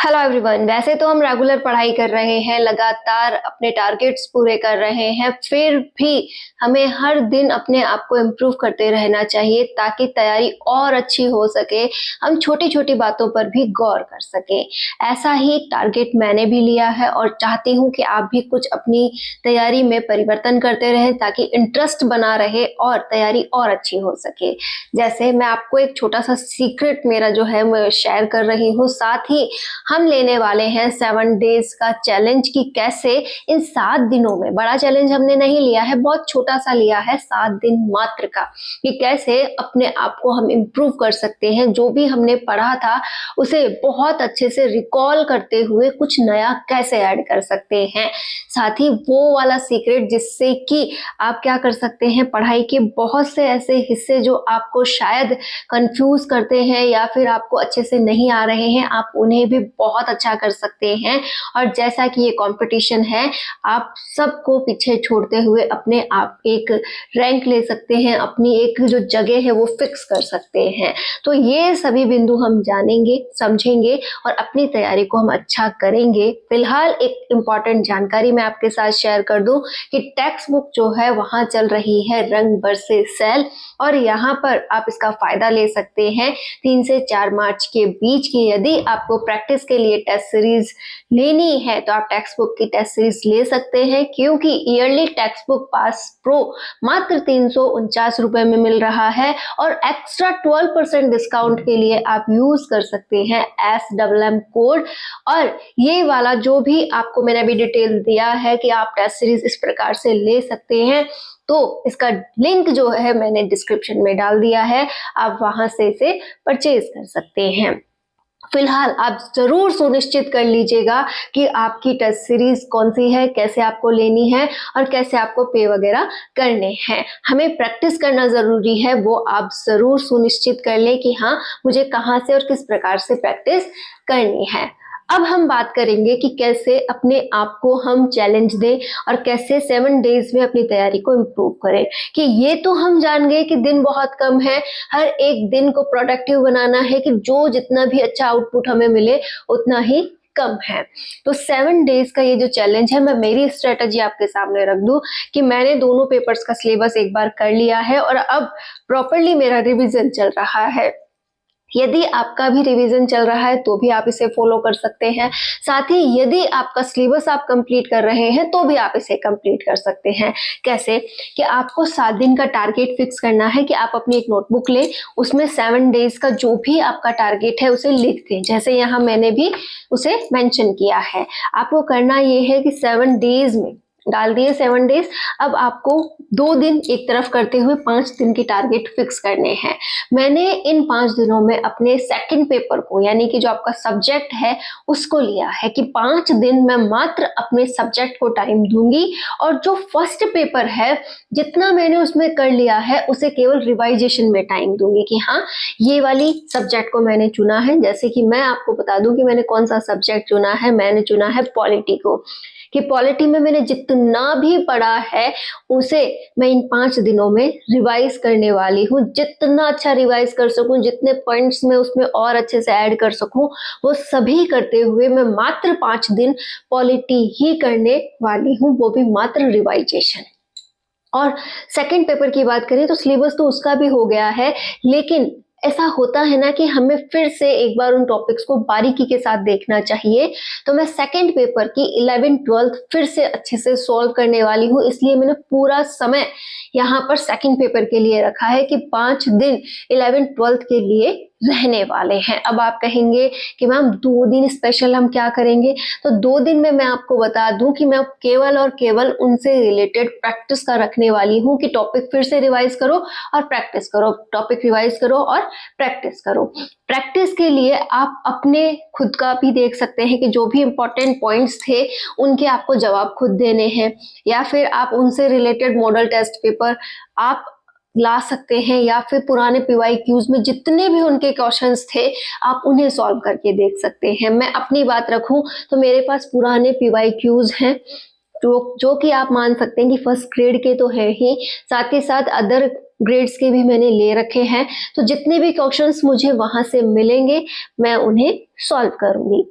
Hello everyone. वैसे तो हम रेगुलर पढ़ाई कर रहे हैं, लगातार अपने टारगेट्स पूरे कर रहे हैं, फिर भी हमें हर दिन अपने आप को इम्प्रूव करते रहना चाहिए ताकि तैयारी और अच्छी हो सके, हम छोटी छोटी बातों पर भी गौर कर सकें। ऐसा ही टारगेट मैंने भी लिया है और चाहती हूँ कि आप भी कुछ अपनी तैयारी में परिवर्तन करते रहें ताकि इंटरेस्ट बना रहे और तैयारी और अच्छी हो सके। जैसे मैं आपको एक छोटा सा सीक्रेट मेरा जो है मैं शेयर कर रही हूँ, साथ ही हम लेने वाले हैं 7 डेज का चैलेंज कि कैसे इन 7 दिनों में, बड़ा चैलेंज हमने नहीं लिया है, बहुत छोटा सा लिया है 7 दिन मात्र का, कि कैसे अपने आप को हम इम्प्रूव कर सकते हैं। जो भी हमने पढ़ा था उसे बहुत अच्छे से रिकॉल करते हुए कुछ नया कैसे ऐड कर सकते हैं। साथ ही वो वाला सीक्रेट जिससे कि आप क्या कर सकते हैं, पढ़ाई के बहुत से ऐसे हिस्से जो आपको शायद कंफ्यूज करते हैं या फिर आपको अच्छे से नहीं आ रहे हैं, आप उन्हें भी बहुत अच्छा कर सकते हैं। और जैसा कि ये कंपटीशन है, आप सबको पीछे छोड़ते हुए अपने आप एक रैंक ले सकते हैं, अपनी एक जो जगह है वो फिक्स कर सकते हैं। तो ये सभी बिंदु हम जानेंगे, समझेंगे और अपनी तैयारी को हम अच्छा करेंगे। फिलहाल एक इम्पॉर्टेंट जानकारी मैं आपके साथ शेयर कर दूं कि टेक्स्ट बुक जो है वहां चल रही है रंग बरसे सेल, और यहाँ पर आप इसका फायदा ले सकते हैं 3 से 4 मार्च के बीच की। यदि आपको प्रैक्टिस के लिए टेस्ट सीरीज लेनी है तो आप टेक्स्ट बुक की टेस्ट सीरीज ले सकते हैं, क्योंकि yearly text book pass pro मात्र 349 रुपए में मिल रहा है और एक्स्ट्रा 12% डिस्काउंट के लिए आप यूज कर सकते हैं SMM कोड। और ये वाला जो भी आपको मैंने अभी डिटेल दिया है कि आप टेस्ट सीरीज इस प्रकार से ले सकते हैं, तो इसका लिंक जो है मैंने डिस्क्रिप्शन में डाल दिया है, आप वहां से इसे परचेज कर सकते हैं। फिलहाल आप जरूर सुनिश्चित कर लीजिएगा कि आपकी टेस्ट सीरीज कौन सी है, कैसे आपको लेनी है और कैसे आपको पे वगैरह करने हैं। हमें प्रैक्टिस करना जरूरी है, वो आप जरूर सुनिश्चित कर लें कि हाँ, मुझे कहाँ से और किस प्रकार से प्रैक्टिस करनी है। अब हम बात करेंगे कि कैसे अपने आप को हम चैलेंज दें और कैसे 7 डेज में अपनी तैयारी को इम्प्रूव करें। कि ये तो हम जान गए कि दिन बहुत कम है, हर एक दिन को प्रोडक्टिव बनाना है कि जो जितना भी अच्छा आउटपुट हमें मिले उतना ही कम है। तो 7 डेज का ये जो चैलेंज है, मैं मेरी स्ट्रेटजी आपके सामने रख दूं कि मैंने दोनों पेपर्स का सिलेबस एक बार कर लिया है और अब प्रॉपरली मेरा रिवीजन चल रहा है। यदि आपका भी रिवीजन चल रहा है तो भी आप इसे फॉलो कर सकते हैं। साथ ही यदि आपका सिलेबस आप कंप्लीट कर रहे हैं तो भी आप इसे कंप्लीट कर सकते हैं। कैसे कि आपको 7 दिन का टारगेट फिक्स करना है कि आप अपनी एक नोटबुक लें, उसमें 7 डेज का जो भी आपका टारगेट है उसे लिख दें, जैसे यहाँ मैंने भी उसे मेंशन किया है। आपको करना ये है कि 7 डेज में डाल दिए 7 डेज, अब आपको 2 दिन एक तरफ करते हुए 5 दिन की टारगेट फिक्स करने हैं। मैंने इन 5 दिनों में अपने सेकंड पेपर को, यानी कि जो आपका सब्जेक्ट है उसको लिया है कि 5 दिन मैं मात्र अपने सब्जेक्ट को टाइम दूंगी और जो फर्स्ट पेपर है जितना मैंने उसमें कर लिया है उसे केवल रिवाइजेशन में टाइम दूंगी कि हाँ, ये वाली सब्जेक्ट को मैंने चुना है। जैसे कि मैं आपको बता दूं कि मैंने कौन सा सब्जेक्ट चुना है, मैंने चुना है पॉलिटी को, कि पॉलिटी में मैंने जितना भी पढ़ा है उसे मैं इन 5 दिनों में रिवाइज करने वाली हूँ। जितना अच्छा रिवाइज कर सकूं, जितने पॉइंट्स में उसमें और अच्छे से ऐड कर सकूं, वो सभी करते हुए मैं मात्र 5 दिन पॉलिटी ही करने वाली हूँ, वो भी मात्र रिवाइजेशन। और सेकंड पेपर की बात करें तो सिलेबस तो उसका भी हो गया है, लेकिन ऐसा होता है ना कि हमें फिर से एक बार उन टॉपिक्स को बारीकी के साथ देखना चाहिए। तो मैं सेकंड पेपर की 11th-12th फिर से अच्छे से सॉल्व करने वाली हूँ, इसलिए मैंने पूरा समय यहाँ पर सेकंड पेपर के लिए रखा है कि 5 दिन 11th-12th के लिए रहने वाले हैं। अब आप कहेंगे कि मैम 2 दिन स्पेशल हम क्या करेंगे, तो 2 दिन में मैं आपको बता दूं कि मैं केवल और केवल उनसे रिलेटेड प्रैक्टिस का रखने वाली हूं कि टॉपिक फिर से रिवाइज करो और प्रैक्टिस करो, टॉपिक रिवाइज करो और प्रैक्टिस करो। प्रैक्टिस के लिए आप अपने खुद का भी देख सकते हैं कि जो भी इंपॉर्टेंट पॉइंट्स थे उनके आपको जवाब खुद देने हैं, या फिर आप उनसे रिलेटेड मॉडल टेस्ट पेपर आप ला सकते हैं, या फिर पुराने PYQs में जितने भी उनके क्वेश्चंस थे आप उन्हें सॉल्व करके देख सकते हैं। मैं अपनी बात रखूं तो मेरे पास पुराने PYQs हैं जो कि आप मान सकते हैं कि फर्स्ट ग्रेड के तो है ही, साथ ही साथ अदर ग्रेड्स के भी मैंने ले रखे हैं। तो जितने भी क्वेश्चंस मुझे वहां से मिलेंगे मैं उन्हें सॉल्व करूंगी।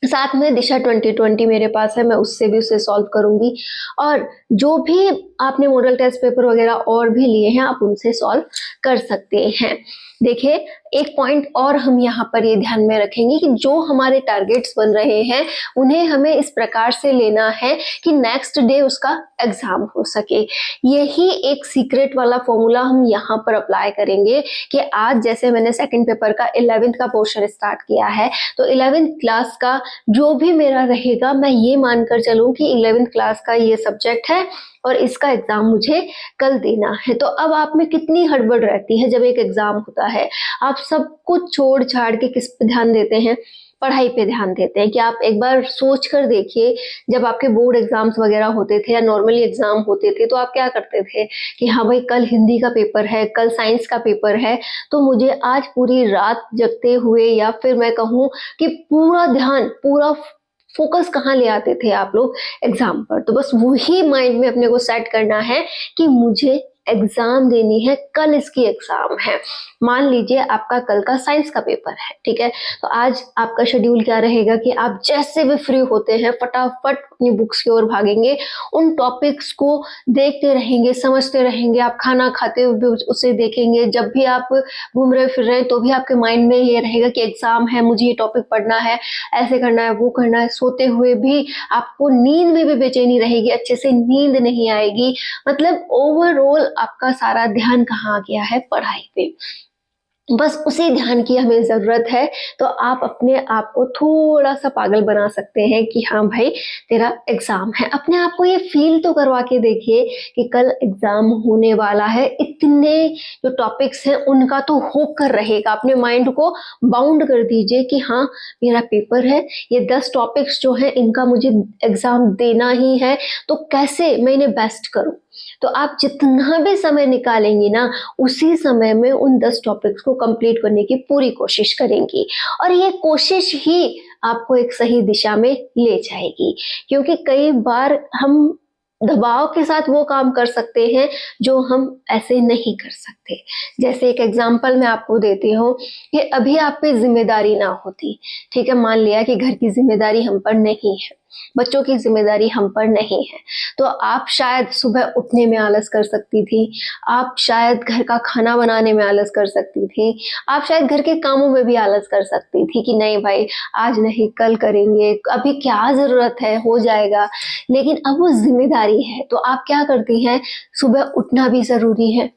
साथ में दिशा 2020 मेरे पास है, मैं उससे भी उसे सॉल्व करूंगी। और जो भी आपने मॉडल टेस्ट पेपर वगैरह और भी लिए हैं, आप उनसे सॉल्व कर सकते हैं। देखिए, एक पॉइंट और हम यहाँ पर ये ध्यान में रखेंगे कि जो हमारे टारगेट्स बन रहे हैं उन्हें हमें इस प्रकार से लेना है कि नेक्स्ट डे उसका एग्जाम हो सके। यही एक सीक्रेट वाला फॉर्मूला हम यहाँ पर अप्लाई करेंगे कि आज जैसे मैंने सेकंड पेपर का 11th का पोर्शन स्टार्ट किया है, तो 11th क्लास का जो भी मेरा रहेगा, मैं ये मानकर चलूं कि 11th क्लास का ये सब्जेक्ट है और इसका एग्जाम मुझे कल देना है। तो अब आप में कितनी हड़बड़ रहती है जब एक एग्जाम होता है, आप सब कुछ छोड़ छाड़ के किस पे ध्यान देते हैं? पढ़ाई पे ध्यान देते हैं। कि आप एक बार सोच कर देखिए, जब आपके बोर्ड एग्जाम्स वगैरह होते थे या नॉर्मली एग्जाम होते थे, तो आप क्या करते थे कि हाँ भाई, कल हिंदी का पेपर है, कल साइंस का पेपर है, तो मुझे आज पूरी रात जगते हुए, या फिर मैं कहूँ कि पूरा ध्यान, पूरा फोकस कहाँ ले आते थे आप लोग? एग्जाम पर। तो बस वही माइंड में अपने को सेट करना है कि मुझे एग्जाम देनी है, कल इसकी एग्जाम है। मान लीजिए आपका कल का साइंस का पेपर है, ठीक है, तो आज आपका शेड्यूल क्या रहेगा कि आप जैसे भी फ्री होते हैं फटाफट अपनी बुक्स की ओर भागेंगे, उन टॉपिक्स को देखते रहेंगे, समझते रहेंगे। आप खाना खाते हुए भी उसे देखेंगे, जब भी आप घूम रहे फिर रहे तो भी आपके माइंड में ये रहेगा कि एग्जाम है, मुझे ये टॉपिक पढ़ना है, ऐसे करना है, वो करना है। सोते हुए भी आपको नींद में भी बेचैनी रहेगी, अच्छे से नींद नहीं आएगी। मतलब ओवरऑल आपका सारा ध्यान कहाँ गया है? पढ़ाई पे। बस उसी ध्यान की हमें जरूरत है। तो आप अपने आप को थोड़ा सा पागल बना सकते हैं कि हाँ भाई, तेरा एग्जाम है। अपने आप को ये फील तो करवा के देखिए कि कल एग्जाम होने वाला है, इतने जो टॉपिक्स हैं उनका तो होकर रहेगा। अपने माइंड को बाउंड कर दीजिए कि हाँ, मेरा पेपर है, ये 10 टॉपिक्स जो है इनका मुझे एग्जाम देना ही है, तो कैसे मैं इन्हें बेस्ट करूं। तो आप जितना भी समय निकालेंगी ना, उसी समय में उन 10 टॉपिक्स को कंप्लीट करने की पूरी कोशिश करेंगी, और ये कोशिश ही आपको एक सही दिशा में ले जाएगी। क्योंकि कई बार हम दबाव के साथ वो काम कर सकते हैं जो हम ऐसे नहीं कर सकते। जैसे एक एग्जाम्पल मैं आपको देती हूँ कि अभी आप पे जिम्मेदारी ना होती, ठीक है, मान लिया कि घर की जिम्मेदारी हम पर नहीं है, बच्चों की जिम्मेदारी हम पर नहीं है, तो आप शायद सुबह उठने में आलस कर सकती थी, आप शायद घर का खाना बनाने में आलस कर सकती थी, आप शायद घर के कामों में भी आलस कर सकती थी कि नहीं भाई, आज नहीं, कल करेंगे, अभी क्या जरूरत है, हो जाएगा। लेकिन अब वो जिम्मेदारी है, तो आप क्या करती हैं? सुबह उठना भी जरूरी है,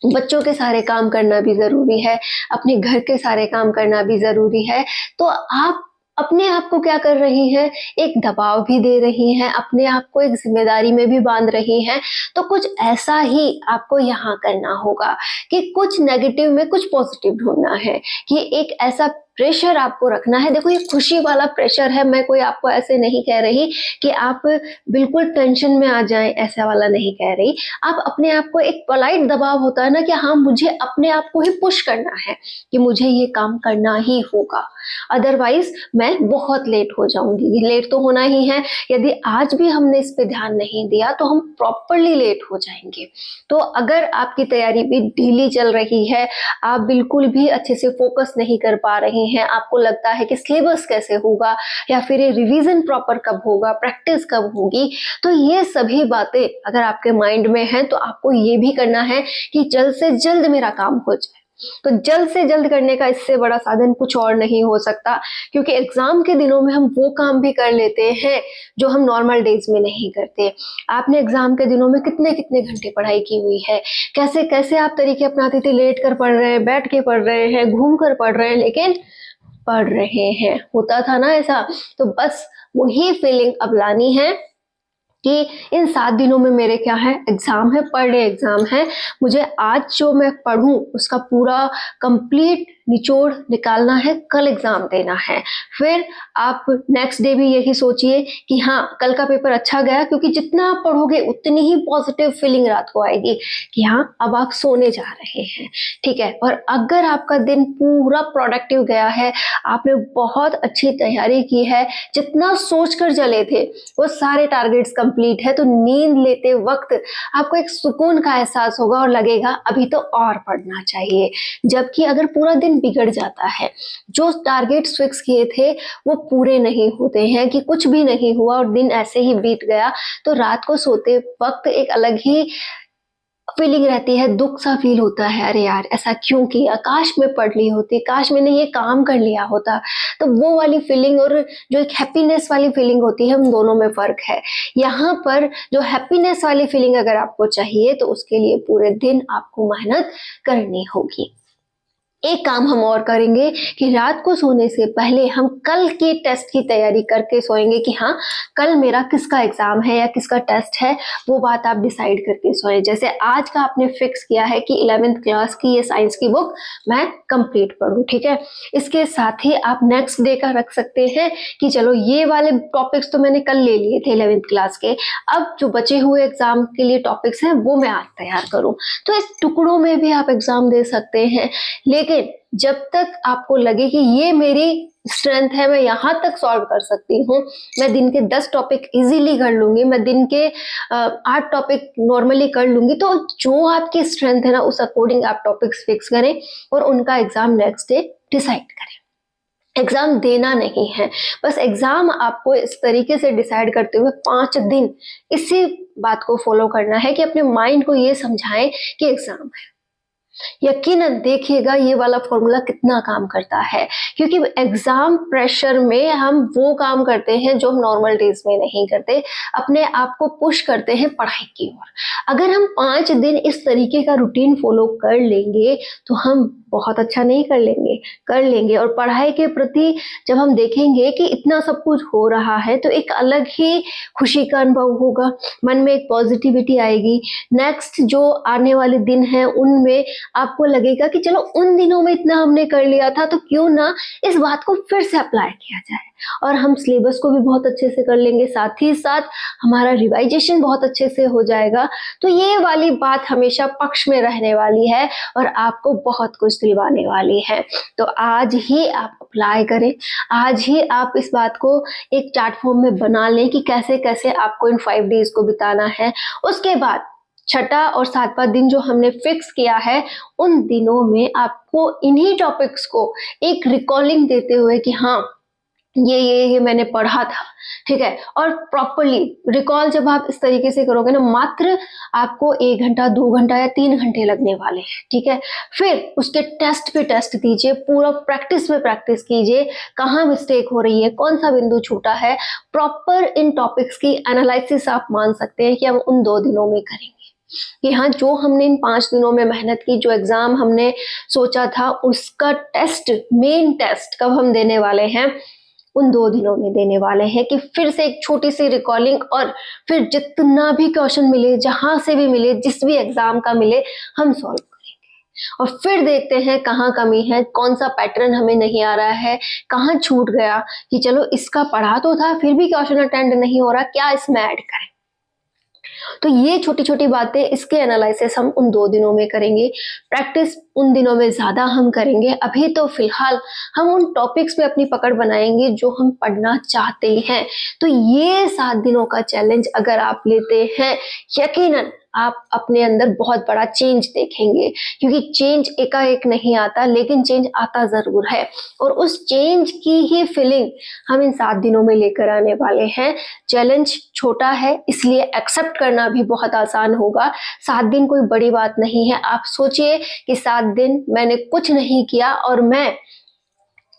बच्चों के सारे काम करना भी जरूरी है, अपने घर के सारे काम करना भी जरूरी है। तो आप अपने आप को क्या कर रही है? एक दबाव भी दे रही हैं, अपने आप को एक जिम्मेदारी में भी बांध रही हैं। तो कुछ ऐसा ही आपको यहाँ करना होगा कि कुछ नेगेटिव में कुछ पॉजिटिव ढूंढना है, कि एक ऐसा प्रेशर आपको रखना है। देखो, ये खुशी वाला प्रेशर है, मैं कोई आपको ऐसे नहीं कह रही कि आप बिल्कुल टेंशन में आ जाएं, ऐसा वाला नहीं कह रही। आप अपने आप को, एक पोलाइट दबाव होता है ना कि हाँ, मुझे अपने आप को ही पुश करना है कि मुझे ये काम करना ही होगा, अदरवाइज मैं बहुत लेट हो जाऊंगी। लेट तो होना ही है, यदि आज भी हमने इस पे ध्यान नहीं दिया तो हम प्रॉपरली लेट हो जाएंगे। तो अगर आपकी तैयारी भी ढीली चल रही है, आप बिल्कुल भी अच्छे से फोकस नहीं कर पा रहे हैं, आपको लगता है कि सिलेबस कैसे होगा, या फिर ये रिवीजन प्रॉपर कब होगा, प्रैक्टिस कब होगी, तो ये सभी बातें अगर आपके माइंड में हैं, तो आपको ये भी करना है कि जल्द से जल्द मेरा काम हो जाए। तो जल्द से जल्द करने का इससे बड़ा साधन कुछ और नहीं हो सकता, क्योंकि एग्जाम के दिनों में हम वो काम भी कर लेते हैं जो हम नॉर्मल डेज में नहीं करते। आपने एग्जाम के दिनों में कितने कितने घंटे पढ़ाई की हुई है, कैसे कैसे आप तरीके अपनाते थे, लेट कर पढ़ रहे हैं, बैठ के पढ़ रहे हैं, घूम कर पढ़ रहे हैं, लेकिन पढ़ रहे हैं। होता था ना ऐसा? तो बस वही फीलिंग अब लानी है कि इन 7 दिनों में मेरे क्या है? एग्जाम है, पर डे एग्जाम है, मुझे आज जो मैं पढ़ूं उसका पूरा कंप्लीट निचोड़ निकालना है, कल एग्जाम देना है। फिर आप नेक्स्ट डे भी यही सोचिए कि हाँ, कल का पेपर अच्छा गया, क्योंकि जितना आप पढ़ोगे उतनी ही पॉजिटिव फीलिंग रात को आएगी कि हाँ, अब आप सोने जा रहे हैं, ठीक है। और अगर आपका दिन पूरा प्रोडक्टिव गया है, आपने बहुत अच्छी तैयारी की है, जितना सोच कर चले थे वो सारे टारगेट्स कंप्लीट कंप्लीट है तो नींद लेते वक्त आपको एक सुकून का एहसास होगा और लगेगा अभी तो और पढ़ना चाहिए। जबकि अगर पूरा दिन बिगड़ जाता है, जो टारगेट्स फिक्स किए थे वो पूरे नहीं होते हैं, कि कुछ भी नहीं हुआ और दिन ऐसे ही बीत गया, तो रात को सोते वक्त एक अलग ही फीलिंग रहती है, दुख सा फील होता है, अरे यार ऐसा क्यों किया, काश मैं पढ़ ली होती, काश मैंने ये काम कर लिया होता। तो वो वाली फीलिंग और जो एक हैप्पीनेस वाली फीलिंग होती है, उन दोनों में फर्क है। यहाँ पर जो हैप्पीनेस वाली फीलिंग अगर आपको चाहिए तो उसके लिए पूरे दिन आपको मेहनत करनी होगी। एक काम हम और करेंगे कि रात को सोने से पहले हम कल के टेस्ट की तैयारी करके सोएंगे कि हाँ कल मेरा किसका एग्जाम है या किसका टेस्ट है, वो बात आप डिसाइड करके सोएं। जैसे आज का आपने फिक्स किया है कि 11th क्लास की ये साइंस की बुक मैं कंप्लीट पढूं, ठीक है। इसके साथ ही आप नेक्स्ट डे का रख सकते हैं कि चलो ये वाले टॉपिक्स तो मैंने कल ले लिए थे 11th क्लास के, अब जो बचे हुए एग्जाम के लिए टॉपिक्स हैं वो मैं आज तैयार करूं। तो इस टुकड़ों में भी आप एग्जाम दे सकते हैं, लेकिन जब तक आपको लगे कि ये मेरी स्ट्रेंथ है, मैं यहाँ तक सॉल्व कर सकती हूँ, मैं दिन के 10 टॉपिक इजीली कर लूंगी, मैं दिन के 8 टॉपिक नॉर्मली कर लूंगी, तो जो आपकी स्ट्रेंथ है ना उस अकॉर्डिंग आप टॉपिक्स फिक्स करें और उनका एग्जाम नेक्स्ट डे डिसाइड करें। एग्जाम देना नहीं है, बस एग्जाम आपको इस तरीके से डिसाइड करते हुए 5 दिन इसी बात को फॉलो करना है कि अपने माइंड को ये समझाएं कि एग्जाम है। यकीनन देखिएगा ये वाला फॉर्मूला कितना काम करता है, क्योंकि एग्जाम प्रेशर में हम वो काम करते हैं जो हम नॉर्मल डेज में नहीं करते, अपने आप को पुश करते हैं पढ़ाई की ओर। अगर हम 5 दिन इस तरीके का रूटीन फॉलो कर लेंगे तो हम बहुत अच्छा नहीं कर लेंगे और पढ़ाई के प्रति जब हम देखेंगे कि इतना सब कुछ हो रहा है तो एक अलग ही खुशी का अनुभव होगा, मन में एक पॉजिटिविटी आएगी। नेक्स्ट जो आने वाले दिन हैं उनमें आपको लगेगा कि चलो उन दिनों में इतना हमने कर लिया था तो क्यों ना इस बात को फिर से अप्लाई किया जाए, और हम सिलेबस को भी बहुत अच्छे से कर लेंगे, साथ ही साथ हमारा रिवाइजेशन बहुत अच्छे से हो जाएगा। तो ये वाली बात हमेशा पक्ष में रहने वाली है और आपको बहुत कुछ दिलवाने वाली है। तो आज ही आप अप्लाई करें, आज ही आप इस बात को एक चार्ट फॉर्म में बना लें कि कैसे कैसे आपको इन 5 डेज को बिताना है। उसके बाद छठा और 7वां दिन जो हमने फिक्स किया है, उन दिनों में आपको इन्हीं टॉपिक्स को एक रिकॉलिंग देते हुए कि हाँ ये मैंने पढ़ा था, ठीक है। और प्रॉपरली रिकॉल जब आप इस तरीके से करोगे ना, मात्र आपको 1 घंटा 2 घंटा या 3 घंटे लगने वाले हैं, ठीक है। फिर उसके टेस्ट पे टेस्ट दीजिए, पूरा प्रैक्टिस में प्रैक्टिस कीजिए, कहाँ मिस्टेक हो रही है, कौन सा बिंदु छूटा है। प्रॉपर इन टॉपिक्स की एनालिसिस आप मान सकते हैं कि हम उन 2 दिनों में करेंगे कि हाँ जो हमने इन 5 दिनों में मेहनत की, जो एग्जाम हमने सोचा था उसका टेस्ट, मेन टेस्ट कब हम देने वाले हैं, उन 2 दिनों में देने वाले हैं। कि फिर से एक छोटी सी रिकॉलिंग और फिर जितना भी क्वेश्चन मिले, जहां से भी मिले, जिस भी एग्जाम का मिले, हम सॉल्व करेंगे और फिर देखते हैं कहाँ कमी है, कौन सा पैटर्न हमें नहीं आ रहा है, कहाँ छूट गया कि चलो इसका पढ़ा तो था फिर भी क्वेश्चन अटेंड नहीं हो रहा, क्या इसमें ऐड करें। तो ये छोटी छोटी बातें, इसके एनालिसिस हम उन 2 दिनों में करेंगे, प्रैक्टिस उन दिनों में ज्यादा हम करेंगे। अभी तो फिलहाल हम उन टॉपिक्स पे अपनी पकड़ बनाएंगे जो हम पढ़ना चाहते हैं। तो ये 7 दिनों का चैलेंज अगर आप लेते हैं, यकीनन आप अपने अंदर बहुत बड़ा चेंज देखेंगे, क्योंकि चेंज एकाएक नहीं आता, लेकिन चेंज आता जरूर है और उस चेंज की ही फीलिंग हम इन 7 दिनों में लेकर आने वाले हैं। चैलेंज छोटा है इसलिए एक्सेप्ट करना भी बहुत आसान होगा। 7 दिन कोई बड़ी बात नहीं है। आप सोचिए कि 7 दिन मैंने कुछ नहीं किया और मैं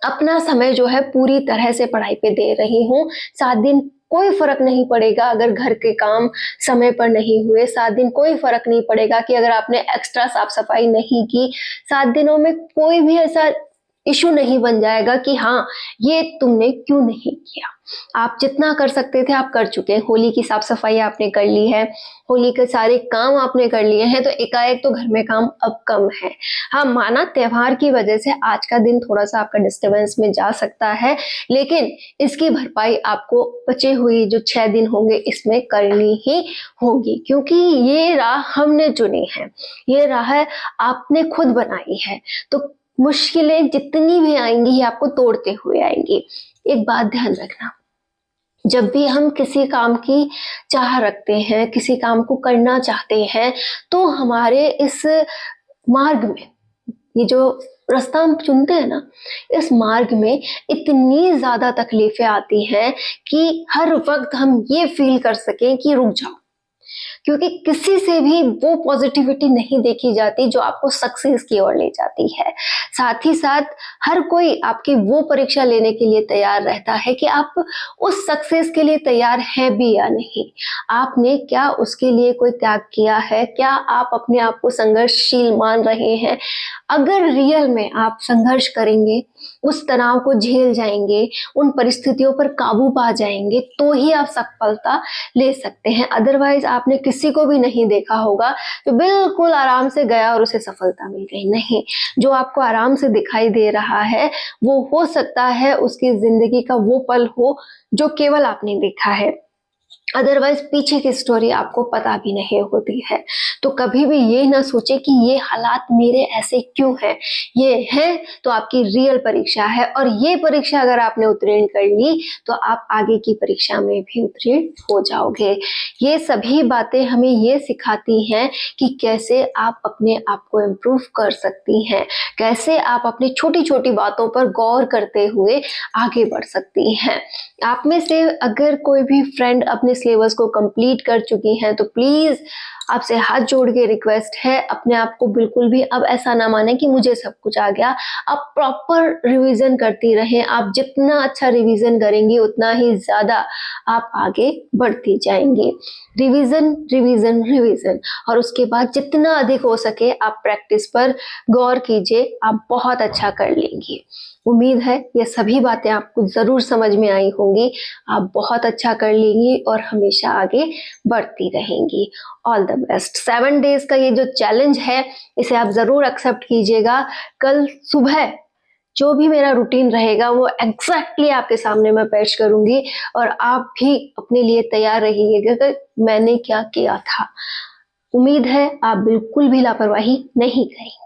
अपना समय जो है पूरी तरह से पढ़ाई पे दे रही हूँ। 7 दिन कोई फर्क नहीं पड़ेगा अगर घर के काम समय पर नहीं हुए, 7 दिन कोई फर्क नहीं पड़ेगा कि अगर आपने एक्स्ट्रा साफ सफाई नहीं की। 7 दिनों में कोई भी ऐसा इशू नहीं बन जाएगा कि हाँ ये तुमने क्यों नहीं किया। आप जितना कर सकते थे आप कर चुके हैं। होली की साफ सफाई आपने कर ली है, होली के सारे काम आपने कर लिए हैं, तो एकाएक तो घर में काम अब कम है। हाँ माना त्योहार की वजह से आज का दिन थोड़ा सा आपका डिस्टर्बेंस में जा सकता है, लेकिन इसकी भरपाई आपको बचे हुए जो 6 दिन होंगे इसमें करनी ही होगी, क्योंकि ये राह हमने चुनी है, ये राह आपने खुद बनाई है। तो मुश्किलें जितनी भी आएंगी ये आपको तोड़ते हुए आएंगी। एक बात ध्यान रखना, जब भी हम किसी काम की चाह रखते हैं, किसी काम को करना चाहते हैं, तो हमारे इस मार्ग में, ये जो रास्ता हम चुनते हैं ना, इस मार्ग में इतनी ज़्यादा तकलीफ़ें आती हैं कि हर वक़्त हम ये फ़ील कर सकें कि रुक जाओ। क्योंकि किसी से भी वो पॉजिटिविटी नहीं देखी जाती जो आपको सक्सेस की ओर ले जाती है। साथ ही साथ हर कोई आपकी वो परीक्षा लेने के लिए तैयार रहता है कि आप उस सक्सेस के लिए तैयार हैं भी या नहीं। आपने क्या उसके लिए कोई त्याग किया है? क्या आप अपने आप को संघर्षशील मान रहे हैं? अगर रियल में आप संघर्ष करेंगे, उस तनाव को झेल जाएंगे, उन परिस्थितियों पर काबू पा जाएंगे, तो ही आप सफलता ले सकते हैं। अदरवाइज आपने किसी को भी नहीं देखा होगा जो बिल्कुल आराम से गया और उसे सफलता मिल गई। नहीं, जो आपको आराम से दिखाई दे रहा है वो हो सकता है उसकी जिंदगी का वो पल हो जो केवल आपने देखा है। अदरवाइज पीछे की स्टोरी आपको पता भी नहीं होती है। तो कभी भी ये ना सोचे कि ये हालात मेरे ऐसे क्यों हैं। ये है तो आपकी रियल परीक्षा है, और ये परीक्षा अगर आपने उत्तीर्ण कर ली तो आप आगे की परीक्षा में भी उत्तीर्ण हो जाओगे। ये सभी बातें हमें ये सिखाती हैं कि कैसे आप अपने आप को इम्प्रूव कर सकती हैं, कैसे आप अपनी छोटी छोटी बातों पर गौर करते हुए आगे बढ़ सकती हैं। आप में से अगर कोई भी फ्रेंड अपने सिलेबस को कंप्लीट कर चुकी हैं तो प्लीज आपसे हाथ जोड़ के रिक्वेस्ट है, अपने आप को बिल्कुल भी अब ऐसा ना माने कि मुझे सब कुछ आ गया। आप प्रॉपर रिवीजन करती रहें। आप जितना अच्छा रिवीजन करेंगी उतना ही ज्यादा आप आगे बढ़ती जाएंगी। रिवीजन रिवीजन रिवीजन, और उसके बाद जितना अधिक हो सके आप प्रैक्टिस पर गौर कीजिए, आप बहुत अच्छा कर लेंगी। उम्मीद है ये सभी बातें आपको जरूर समझ में आई होंगी। आप बहुत अच्छा कर लेंगी और हमेशा आगे बढ़ती रहेंगी। All the best. 7 डेज का ये जो चैलेंज है इसे आप जरूर एक्सेप्ट कीजिएगा। कल सुबह जो भी मेरा रूटीन रहेगा वो एग्जैक्टली आपके सामने मैं पेश करूंगी, और आप भी अपने लिए तैयार रहिएगा कि मैंने क्या किया था। उम्मीद है आप बिल्कुल भी लापरवाही नहीं करेंगे।